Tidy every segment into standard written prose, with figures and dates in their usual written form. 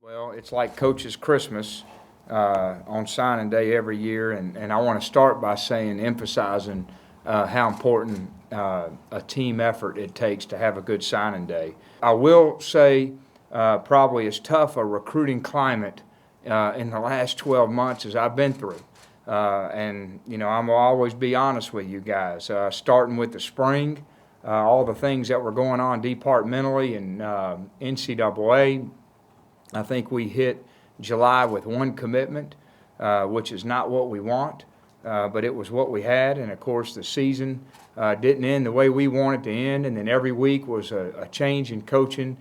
Well, it's like Coach's Christmas on signing day every year, and I want to start by emphasizing how important a team effort it takes to have a good signing day. I will say probably as tough a recruiting climate in the last 12 months as I've been through. And, I'm going to always be honest with you guys, starting with the spring, all the things that were going on departmentally and NCAA. I think we hit July with one commitment, which is not what we want, but it was what we had. And, of course, the season didn't end the way we wanted to end, and then every week was a change in coaching.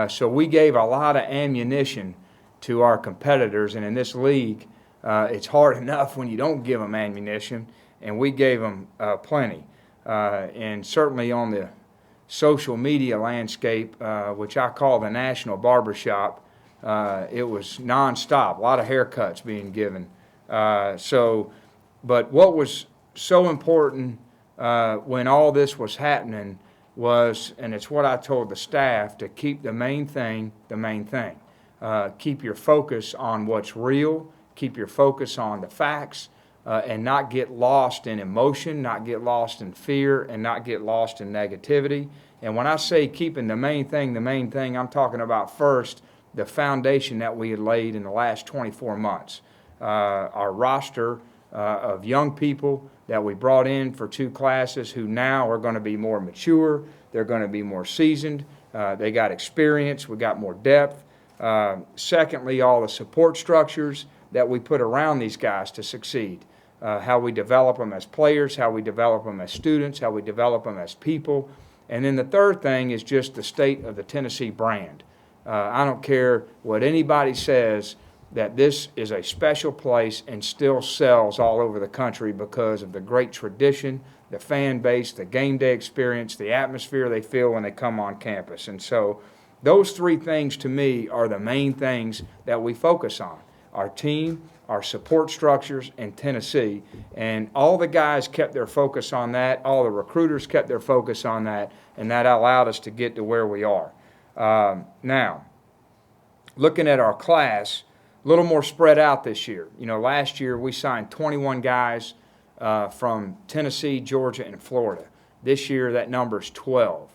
So we gave a lot of ammunition to our competitors, and in this league, it's hard enough when you don't give them ammunition, and we gave them plenty. And certainly on the social media landscape, which I call the national barbershop, it was nonstop, a lot of haircuts being given. But what was so important when all this was happening was, and it's what I told the staff, to keep the main thing the main thing. Keep your focus on what's real, keep your focus on the facts, and not get lost in emotion, not get lost in fear, and not get lost in negativity. And when I say keeping the main thing, I'm talking about first the foundation that we had laid in the last 24 months. Our roster of young people that we brought in for 2 classes who now are going to be more mature, they're going to be more seasoned, they got experience, we got more depth. Secondly, all the support structures that we put around these guys to succeed. How we develop them as players, how we develop them as students, how we develop them as people. And then the third thing is just the state of the Tennessee brand. I don't care what anybody says, that this is a special place and still sells all over the country because of the great tradition, the fan base, the game day experience, the atmosphere they feel when they come on campus. And so those 3 things to me are the main things that we focus on: our team, our support structures, and Tennessee. And all the guys kept their focus on that, all the recruiters kept their focus on that, and that allowed us to get to where we are. Now, looking at our class, a little more spread out this year. Last year we signed 21 guys from Tennessee, Georgia, and Florida. This year that number's 12.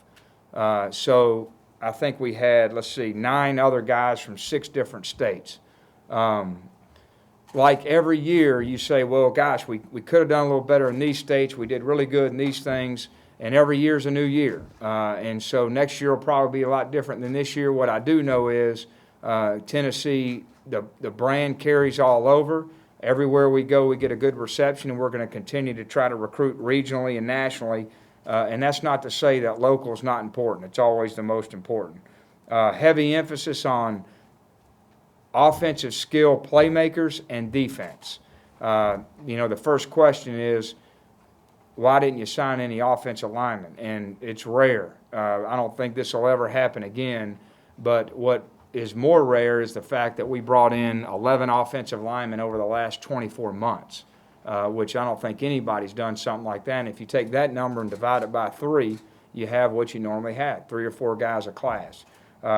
So I think we had, 9 other guys from 6 different states. Like every year you say, well, gosh, we could have done a little better in these states. We did really good in these things. And every year's a new year. And so next year will probably be a lot different than this year. What I do know is Tennessee, the brand carries all over. Everywhere we go, we get a good reception, and we're going to continue to try to recruit regionally and nationally. And that's not to say that local is not important. It's always the most important. Heavy emphasis on offensive skill playmakers and defense. The first question is, why didn't you sign any offensive linemen? And it's rare. I don't think this will ever happen again. But what is more rare is the fact that we brought in 11 offensive linemen over the last 24 months, which I don't think anybody's done something like that. And if you take that number and divide it by 3, you have what you normally had, 3 or 4 guys a class.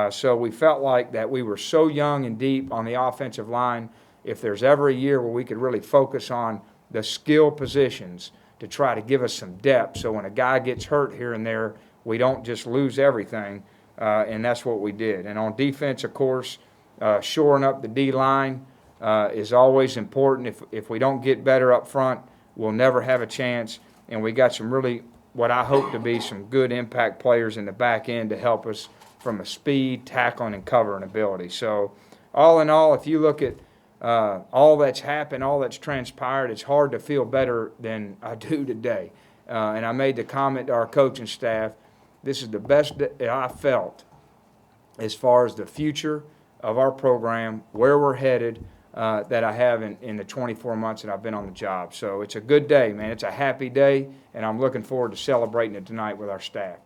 So we felt like that we were so young and deep on the offensive line. If there's ever a year where we could really focus on the skill positions to try to give us some depth, so when a guy gets hurt here and there, we don't just lose everything, and that's what we did. And on defense, of course, shoring up the D-line is always important. If we don't get better up front, we'll never have a chance, and we got some really, what I hope to be, some good impact players in the back end to help us from a speed, tackling, and covering ability. So all in all, if you look at all that's happened, all that's transpired, it's hard to feel better than I do today. And I made the comment to our coaching staff, this is the best that I felt as far as the future of our program, where we're headed, that I have in the 24 months that I've been on the job. So it's a good day, man. It's a happy day, and I'm looking forward to celebrating it tonight with our staff.